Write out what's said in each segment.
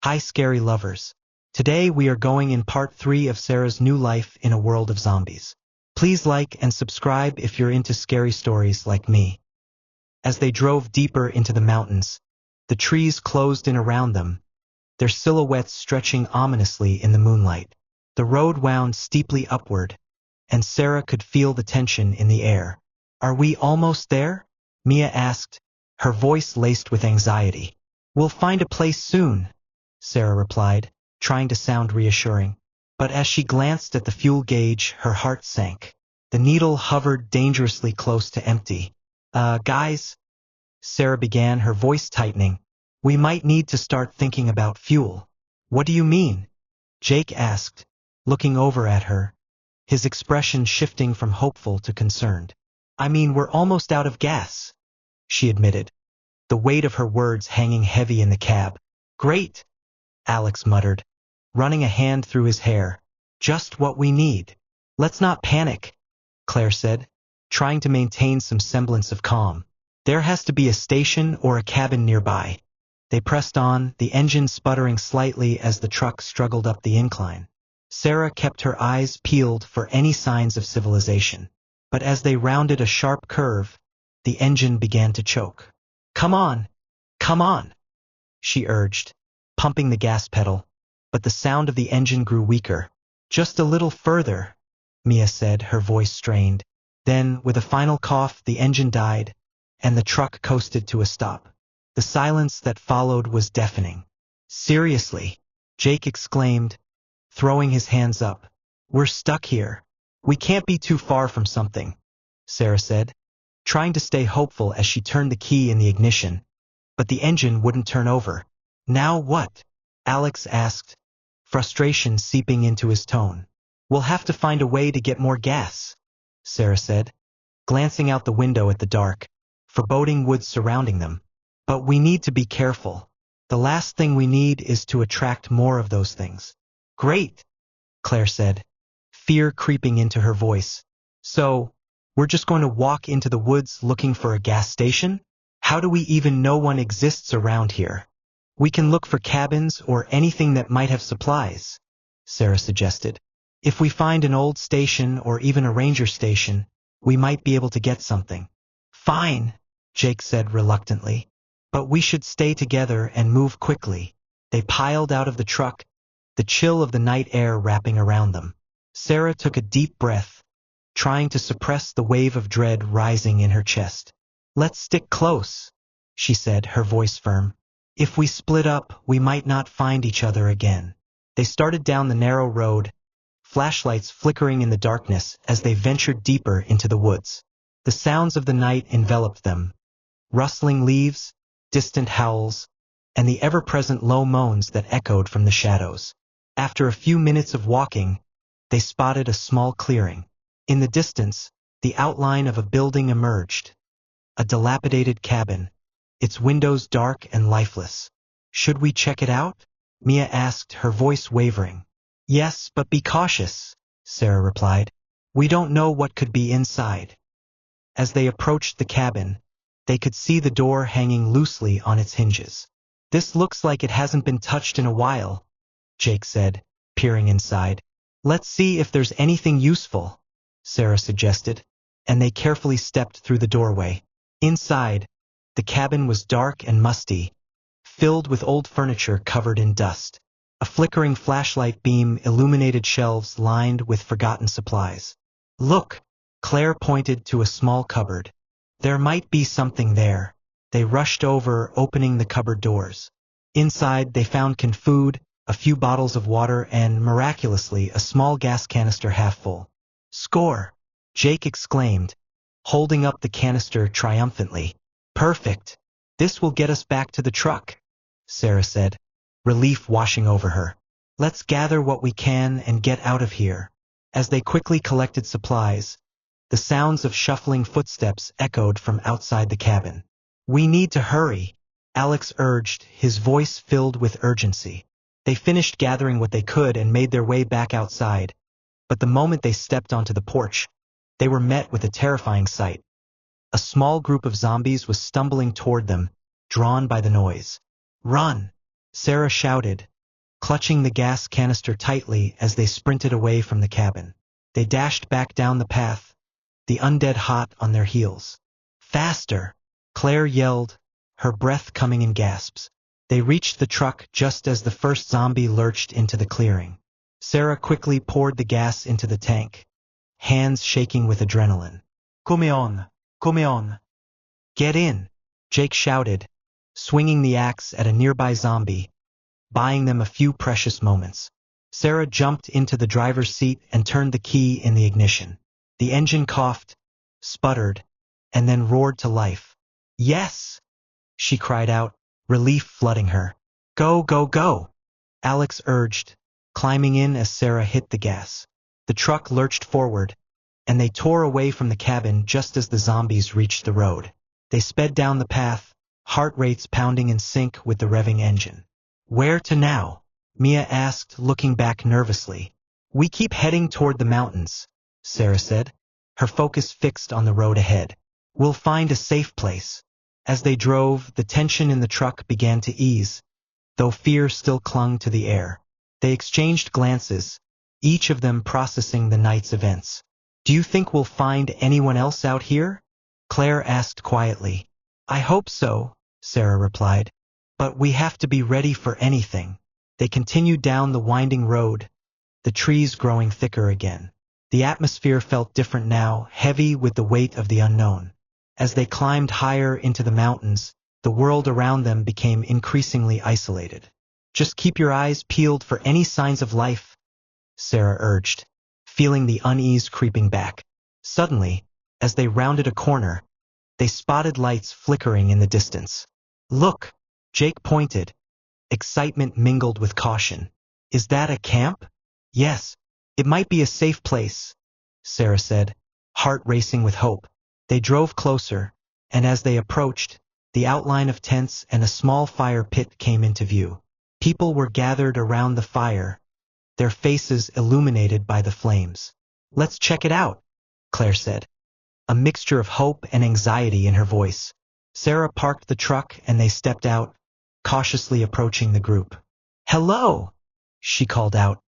Hi scary lovers. Today we are going in part 3 of Sarah's new life in a world of zombies. Please like and subscribe if you're into scary stories like me. As they drove deeper into the mountains, the trees closed in around them, their silhouettes stretching ominously in the moonlight. The road wound steeply upward, and Sarah could feel the tension in the air. Are we almost there? Mia asked, her voice laced with anxiety. We'll find a place soon, Sarah replied, trying to sound reassuring. But as she glanced at the fuel gauge, her heart sank. The needle hovered dangerously close to empty. Guys, Sarah began, her voice tightening. We might need to start thinking about fuel. What do you mean? Jake asked, looking over at her, his expression shifting from hopeful to concerned. I mean, we're almost out of gas, she admitted, the weight of her words hanging heavy in the cab. Great, Alex muttered, running a hand through his hair. Just what we need. Let's not panic, Claire said, trying to maintain some semblance of calm. There has to be a station or a cabin nearby. They pressed on, the engine sputtering slightly as the truck struggled up the incline. Sarah kept her eyes peeled for any signs of civilization. But as they rounded a sharp curve, the engine began to choke. Come on, she urged, pumping the gas pedal, but the sound of the engine grew weaker. Just a little further, Mia said, her voice strained. Then, with a final cough, the engine died, and the truck coasted to a stop. The silence that followed was deafening. Seriously, Jake exclaimed, throwing his hands up. We're stuck here. We can't be too far from something, Sarah said, trying to stay hopeful as she turned the key in the ignition. But the engine wouldn't turn over. Now what? Alex asked, frustration seeping into his tone. We'll have to find a way to get more gas, Sarah said, glancing out the window at the dark, foreboding woods surrounding them. But we need to be careful. The last thing we need is to attract more of those things. Great, Claire said, fear creeping into her voice. So, we're just going to walk into the woods looking for a gas station? How do we even know one exists around here? We can look for cabins or anything that might have supplies, Sarah suggested. If we find an old station or even a ranger station, we might be able to get something. Fine, Jake said reluctantly. But we should stay together and move quickly. They piled out of the truck, the chill of the night air wrapping around them. Sarah took a deep breath, trying to suppress the wave of dread rising in her chest. Let's stick close, she said, her voice firm. If we split up, we might not find each other again. They started down the narrow road, flashlights flickering in the darkness as they ventured deeper into the woods. The sounds of the night enveloped them. Rustling leaves, distant howls, and the ever-present low moans that echoed from the shadows. After a few minutes of walking, they spotted a small clearing. In the distance, the outline of a building emerged. A dilapidated cabin, its windows dark and lifeless. Should we check it out? Mia asked, her voice wavering. Yes, but be cautious, Sarah replied. We don't know what could be inside. As they approached the cabin, they could see the door hanging loosely on its hinges. This looks like it hasn't been touched in a while, Jake said, peering inside. Let's see if there's anything useful, Sarah suggested, and they carefully stepped through the doorway. Inside, the cabin was dark and musty, filled with old furniture covered in dust. A flickering flashlight beam illuminated shelves lined with forgotten supplies. Look, Claire pointed to a small cupboard. There might be something there. They rushed over, opening the cupboard doors. Inside, they found canned food, a few bottles of water, and, miraculously, a small gas canister half full. Score! Jake exclaimed, holding up the canister triumphantly. Perfect! This will get us back to the truck, Sarah said, relief washing over her. Let's gather what we can and get out of here. As they quickly collected supplies, the sounds of shuffling footsteps echoed from outside the cabin. We need to hurry, Alex urged, his voice filled with urgency. They finished gathering what they could and made their way back outside, but the moment they stepped onto the porch, they were met with a terrifying sight. A small group of zombies was stumbling toward them, drawn by the noise. Run! Sarah shouted, clutching the gas canister tightly as they sprinted away from the cabin. They dashed back down the path, the undead hot on their heels. Faster! Claire yelled, her breath coming in gasps. They reached the truck just as the first zombie lurched into the clearing. Sarah quickly poured the gas into the tank, hands shaking with adrenaline. Come on! Come on! Get in! Jake shouted, swinging the axe at a nearby zombie, buying them a few precious moments. Sarah jumped into the driver's seat and turned the key in the ignition. The engine coughed, sputtered, and then roared to life. Yes! She cried out, relief flooding her. Go, go, go! Alex urged, climbing in as Sarah hit the gas. The truck lurched forward, and they tore away from the cabin just as the zombies reached the road. They sped down the path, heart rates pounding in sync with the revving engine. Where to now? Mia asked, looking back nervously. We keep heading toward the mountains, Sarah said, her focus fixed on the road ahead. We'll find a safe place. As they drove, the tension in the truck began to ease, though fear still clung to the air. They exchanged glances, each of them processing the night's events. Do you think we'll find anyone else out here? Claire asked quietly. I hope so, Sarah replied. But we have to be ready for anything. They continued down the winding road, the trees growing thicker again. The atmosphere felt different now, heavy with the weight of the unknown. As they climbed higher into the mountains, the world around them became increasingly isolated. Just keep your eyes peeled for any signs of life, Sarah urged, feeling the unease creeping back. Suddenly, as they rounded a corner, they spotted lights flickering in the distance. Look! Jake pointed, excitement mingled with caution. Is that a camp? Yes, it might be a safe place, Sarah said, heart racing with hope. They drove closer, and as they approached, the outline of tents and a small fire pit came into view. People were gathered around the fire, their faces illuminated by the flames. Let's check it out, Claire said, a mixture of hope and anxiety in her voice. Sarah parked the truck and they stepped out, cautiously approaching the group. Hello, she called out,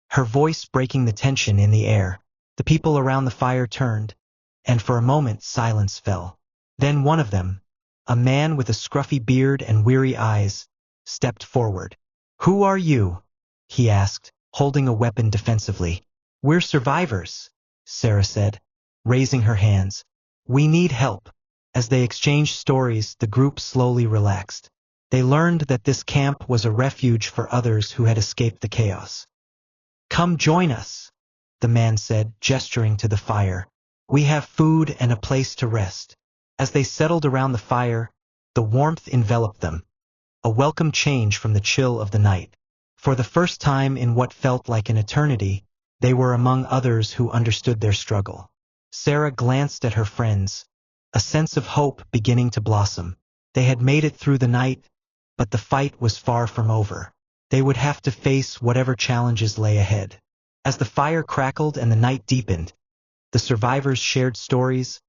her voice breaking the tension in the air. The people around the fire turned, and for a moment silence fell. Then one of them, a man with a scruffy beard and weary eyes, stepped forward. Who are you? He asked, holding a weapon defensively. We're survivors, Sarah said, raising her hands. We need help. As they exchanged stories, the group slowly relaxed. They learned that this camp was a refuge for others who had escaped the chaos. Come join us, the man said, gesturing to the fire. We have food and a place to rest. As they settled around the fire, the warmth enveloped them, a welcome change from the chill of the night. For the first time in what felt like an eternity, they were among others who understood their struggle. Sarah glanced at her friends, a sense of hope beginning to blossom. They had made it through the night, but the fight was far from over. They would have to face whatever challenges lay ahead. As the fire crackled and the night deepened, the survivors shared stories,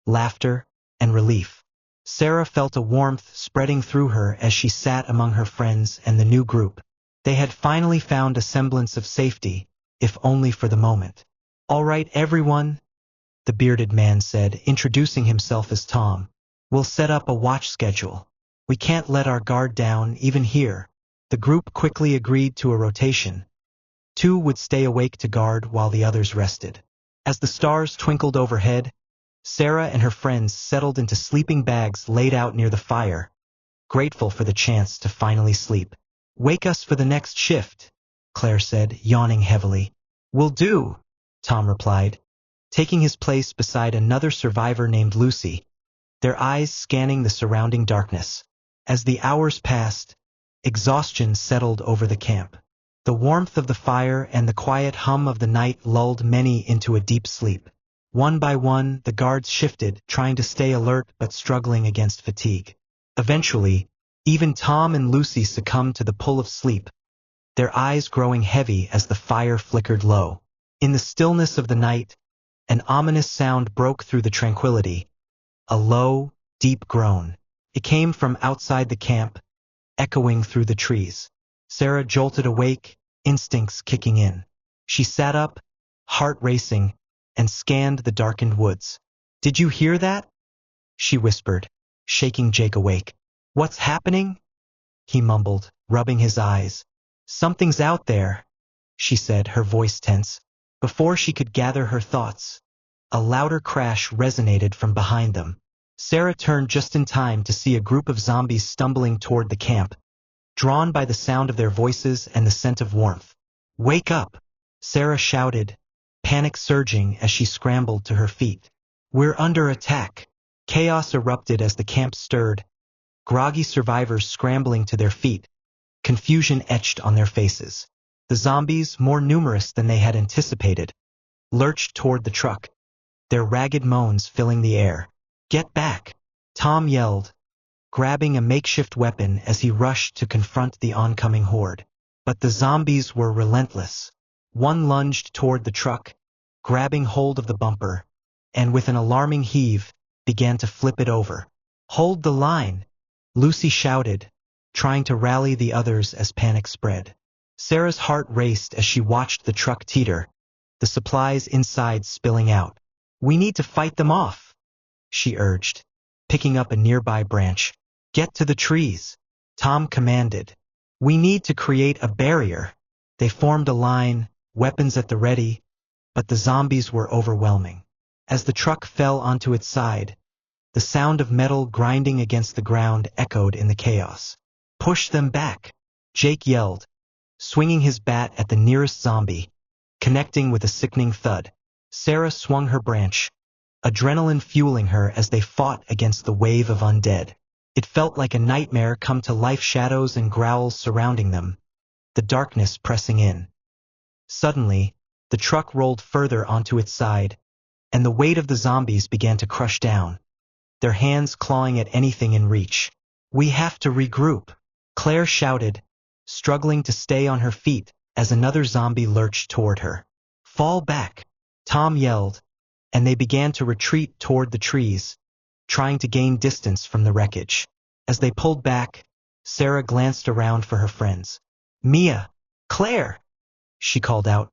laughter, and relief. Sarah felt a warmth spreading through her as she sat among her friends and the new group. They had finally found a semblance of safety, if only for the moment. All right, everyone, the bearded man said, introducing himself as Tom. We'll set up a watch schedule. We can't let our guard down, even here. The group quickly agreed to a rotation. 2 would stay awake to guard while the others rested. As the stars twinkled overhead, Sarah and her friends settled into sleeping bags laid out near the fire, grateful for the chance to finally sleep. Wake us for the next shift, Claire said, yawning heavily. Will do, Tom replied, taking his place beside another survivor named Lucy, their eyes scanning the surrounding darkness. As the hours passed, exhaustion settled over the camp. The warmth of the fire and the quiet hum of the night lulled many into a deep sleep. One by one, the guards shifted, trying to stay alert but struggling against fatigue. Eventually, even Tom and Lucy succumbed to the pull of sleep, their eyes growing heavy as the fire flickered low. In the stillness of the night, an ominous sound broke through the tranquility, a low, deep groan. It came from outside the camp, echoing through the trees. Sarah jolted awake, instincts kicking in. She sat up, heart racing, and scanned the darkened woods. "Did you hear that?" she whispered, shaking Jake awake. "What's happening?" he mumbled, rubbing his eyes. "Something's out there," she said, her voice tense. Before she could gather her thoughts, a louder crash resonated from behind them. Sarah turned just in time to see a group of zombies stumbling toward the camp, drawn by the sound of their voices and the scent of warmth. "Wake up!" Sarah shouted, panic surging as she scrambled to her feet. "We're under attack." Chaos erupted as the camp stirred, groggy survivors scrambling to their feet, confusion etched on their faces. The zombies, more numerous than they had anticipated, lurched toward the truck, their ragged moans filling the air. "Get back!" Tom yelled, grabbing a makeshift weapon as he rushed to confront the oncoming horde. But the zombies were relentless. One lunged toward the truck, grabbing hold of the bumper, and with an alarming heave, began to flip it over. "Hold the line!" Lucy shouted, trying to rally the others as panic spread. Sarah's heart raced as she watched the truck teeter, the supplies inside spilling out. "We need to fight them off," she urged, picking up a nearby branch. "Get to the trees," Tom commanded. "We need to create a barrier." They formed a line, weapons at the ready, but the zombies were overwhelming. As the truck fell onto its side, the sound of metal grinding against the ground echoed in the chaos. "Push them back," Jake yelled, swinging his bat at the nearest zombie, connecting with a sickening thud. Sarah swung her branch, adrenaline fueling her as they fought against the wave of undead. It felt like a nightmare come to life, shadows and growls surrounding them, the darkness pressing in. Suddenly, the truck rolled further onto its side, and the weight of the zombies began to crush down, their hands clawing at anything in reach. "We have to regroup," Claire shouted, struggling to stay on her feet as another zombie lurched toward her. "Fall back," Tom yelled, and they began to retreat toward the trees, trying to gain distance from the wreckage. As they pulled back, Sarah glanced around for her friends. "Mia! Claire!" she called out,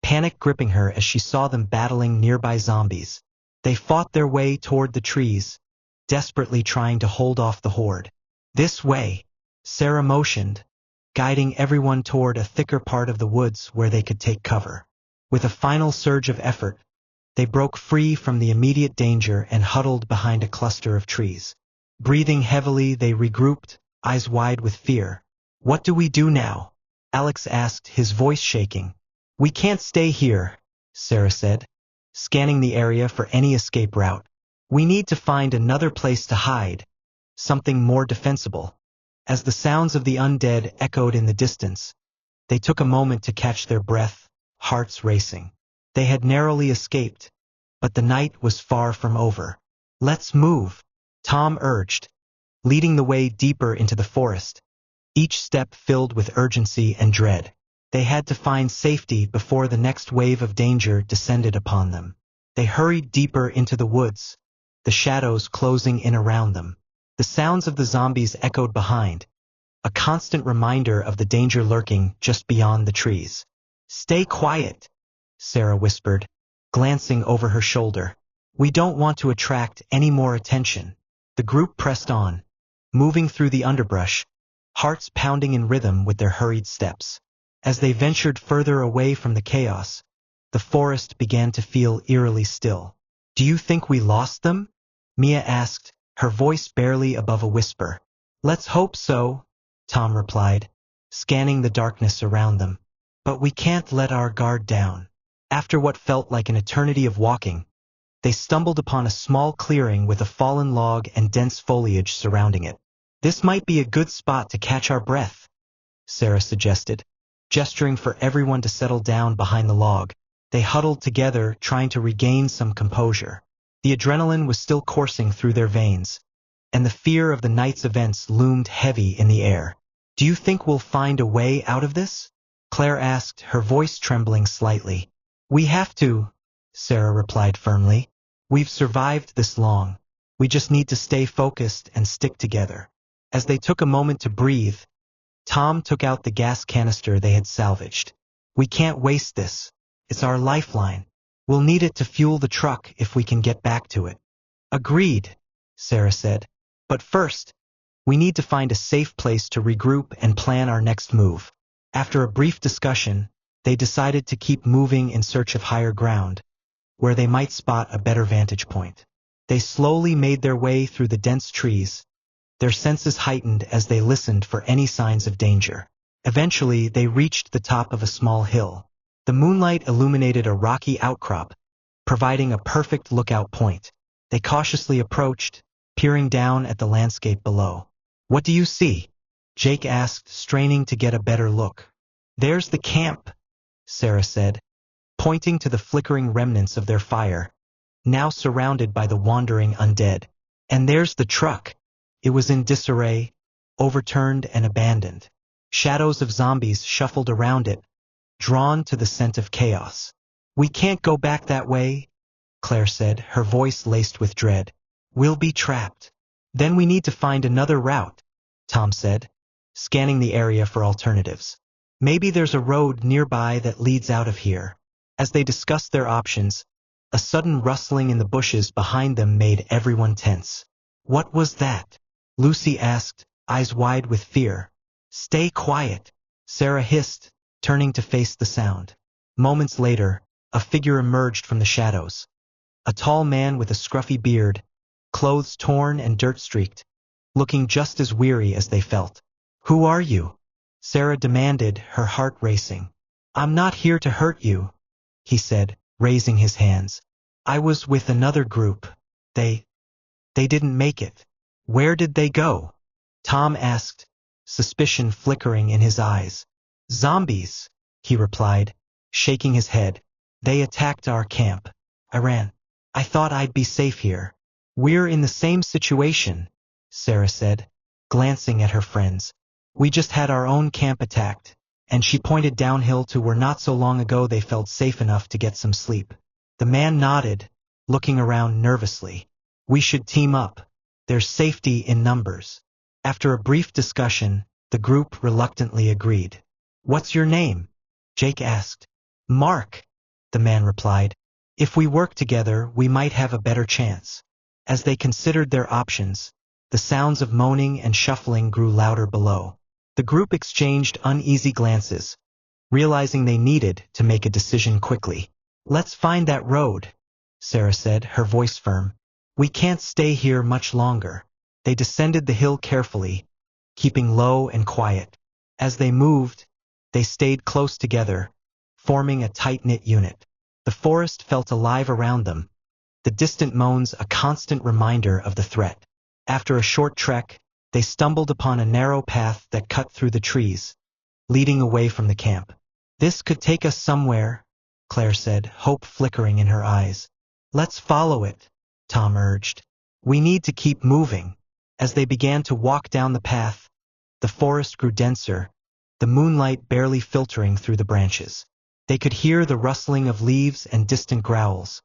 panic gripping her as she saw them battling nearby zombies. They fought their way toward the trees, desperately trying to hold off the horde. "This way," Sarah motioned, guiding everyone toward a thicker part of the woods where they could take cover. With a final surge of effort, they broke free from the immediate danger and huddled behind a cluster of trees. Breathing heavily, they regrouped, eyes wide with fear. "What do we do now?" Alex asked, his voice shaking. "We can't stay here," Sarah said, scanning the area for any escape route. "We need to find another place to hide, something more defensible." As the sounds of the undead echoed in the distance, they took a moment to catch their breath, hearts racing. They had narrowly escaped, but the night was far from over. "Let's move," Tom urged, leading the way deeper into the forest, each step filled with urgency and dread. They had to find safety before the next wave of danger descended upon them. They hurried deeper into the woods, the shadows closing in around them. The sounds of the zombies echoed behind, a constant reminder of the danger lurking just beyond the trees. "Stay quiet," Sarah whispered, glancing over her shoulder. "We don't want to attract any more attention." The group pressed on, moving through the underbrush, hearts pounding in rhythm with their hurried steps. As they ventured further away from the chaos, the forest began to feel eerily still. "Do you think we lost them?" Mia asked, her voice barely above a whisper. "Let's hope so," Tom replied, scanning the darkness around them. "But we can't let our guard down." After what felt like an eternity of walking, they stumbled upon a small clearing with a fallen log and dense foliage surrounding it. "This might be a good spot to catch our breath," Sarah suggested, gesturing for everyone to settle down behind the log. They huddled together, trying to regain some composure. The adrenaline was still coursing through their veins, and the fear of the night's events loomed heavy in the air. "Do you think we'll find a way out of this?" Claire asked, her voice trembling slightly. "We have to," Sarah replied firmly. "We've survived this long. We just need to stay focused and stick together." As they took a moment to breathe, Tom took out the gas canister they had salvaged. We can't waste this. It's our lifeline. We'll need it to fuel the truck if we can get back to it. Agreed, Sarah said. But first, we need to find a safe place to regroup and plan our next move. After a brief discussion, they decided to keep moving in search of higher ground, where they might spot a better vantage point. They slowly made their way through the dense trees, their senses heightened as they listened for any signs of danger. Eventually, they reached the top of a small hill. The moonlight illuminated a rocky outcrop, providing a perfect lookout point. They cautiously approached, peering down at the landscape below. What do you see? Jake asked, straining to get a better look. There's the camp, Sarah said, pointing to the flickering remnants of their fire, now surrounded by the wandering undead. And there's the truck. It was in disarray, overturned and abandoned. Shadows of zombies shuffled around it, drawn to the scent of chaos. We can't go back that way, Claire said, her voice laced with dread. We'll be trapped. Then we need to find another route, Tom said, scanning the area for alternatives. Maybe there's a road nearby that leads out of here. As they discussed their options, a sudden rustling in the bushes behind them made everyone tense. What was that? Lucy asked, eyes wide with fear. Stay quiet, Sarah hissed, turning to face the sound. Moments later, a figure emerged from the shadows. A tall man with a scruffy beard, clothes torn and dirt-streaked, looking just as weary as they felt. Who are you? Sarah demanded, her heart racing. I'm not here to hurt you, he said, raising his hands. I was with another group. They didn't make it. Where did they go? Tom asked, suspicion flickering in his eyes. Zombies, he replied, shaking his head. They attacked our camp. I ran. I thought I'd be safe here. We're in the same situation, Sarah said, glancing at her friends. We just had our own camp attacked, and she pointed downhill to where not so long ago they felt safe enough to get some sleep. The man nodded, looking around nervously. We should team up. There's safety in numbers. After a brief discussion, the group reluctantly agreed. What's your name? Jake asked. Mark, the man replied. If we work together, we might have a better chance. As they considered their options, the sounds of moaning and shuffling grew louder below. The group exchanged uneasy glances, realizing they needed to make a decision quickly. Let's find that road, Sarah said, her voice firm. We can't stay here much longer. They descended the hill carefully, keeping low and quiet. As they moved, they stayed close together, forming a tight-knit unit. The forest felt alive around them, the distant moans a constant reminder of the threat. After a short trek, they stumbled upon a narrow path that cut through the trees, leading away from the camp. This could take us somewhere, Claire said, hope flickering in her eyes. Let's follow it, Tom urged. We need to keep moving. As they began to walk down the path, the forest grew denser, the moonlight barely filtering through the branches. They could hear the rustling of leaves and distant growls,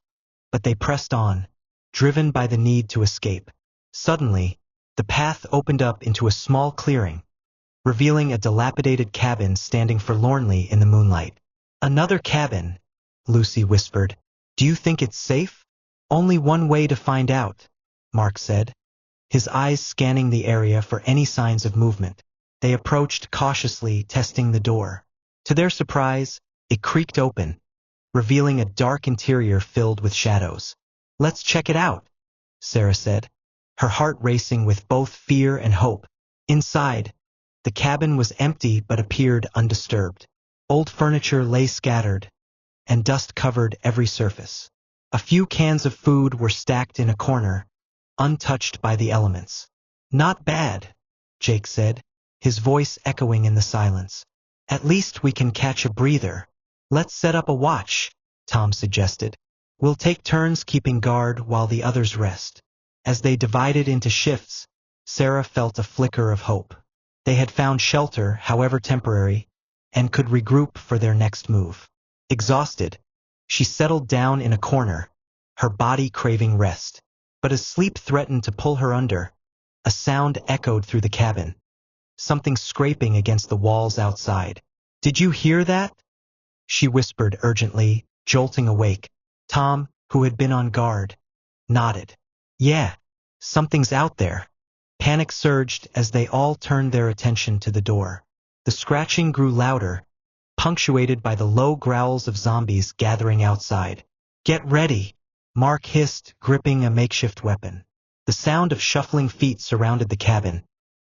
but they pressed on, driven by the need to escape. Suddenly, the path opened up into a small clearing, revealing a dilapidated cabin standing forlornly in the moonlight. Another cabin, Lucy whispered. Do you think it's safe? Only one way to find out, Mark said, his eyes scanning the area for any signs of movement. They approached cautiously, testing the door. To their surprise, it creaked open, revealing a dark interior filled with shadows. Let's check it out, Sarah said, her heart racing with both fear and hope. Inside, the cabin was empty but appeared undisturbed. Old furniture lay scattered, and dust covered every surface. A few cans of food were stacked in a corner, untouched by the elements. Not bad, Jake said, his voice echoing in the silence. At least we can catch a breather. Let's set up a watch, Tom suggested. We'll take turns keeping guard while the others rest. As they divided into shifts, Sarah felt a flicker of hope. They had found shelter, however temporary, and could regroup for their next move. Exhausted, she settled down in a corner, her body craving rest. But as sleep threatened to pull her under, a sound echoed through the cabin. something scraping against the walls outside. "Did you hear that?" she whispered urgently, jolting awake. Tom, who had been on guard, nodded. "Yeah, something's out there." Panic surged as they all turned their attention to the door. The scratching grew louder, punctuated by the low growls of zombies gathering outside. "Get ready," Mark hissed, gripping a makeshift weapon. The sound of shuffling feet surrounded the cabin,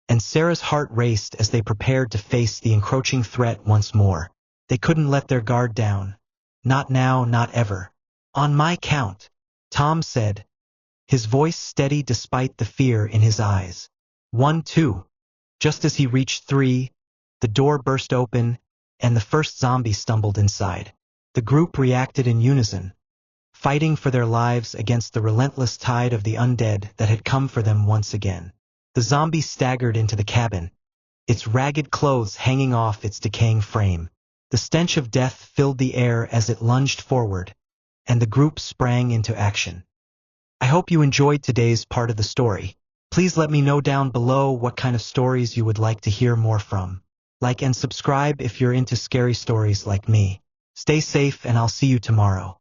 and Sarah's heart raced as they prepared to face the encroaching threat once more. They couldn't let their guard down. Not now, not ever. "On my count," Tom said, his voice steady despite the fear in his eyes. 1, 2. Just as he reached 3, the door burst open, and the first zombie stumbled inside. The group reacted in unison, fighting for their lives against the relentless tide of the undead that had come for them once again. The zombie staggered into the cabin, its ragged clothes hanging off its decaying frame. The stench of death filled the air as it lunged forward, and the group sprang into action. I hope you enjoyed today's part of the story. Please let me know down below what kind of stories you would like to hear more from. Like and subscribe if you're into scary stories like me. Stay safe, and I'll see you tomorrow.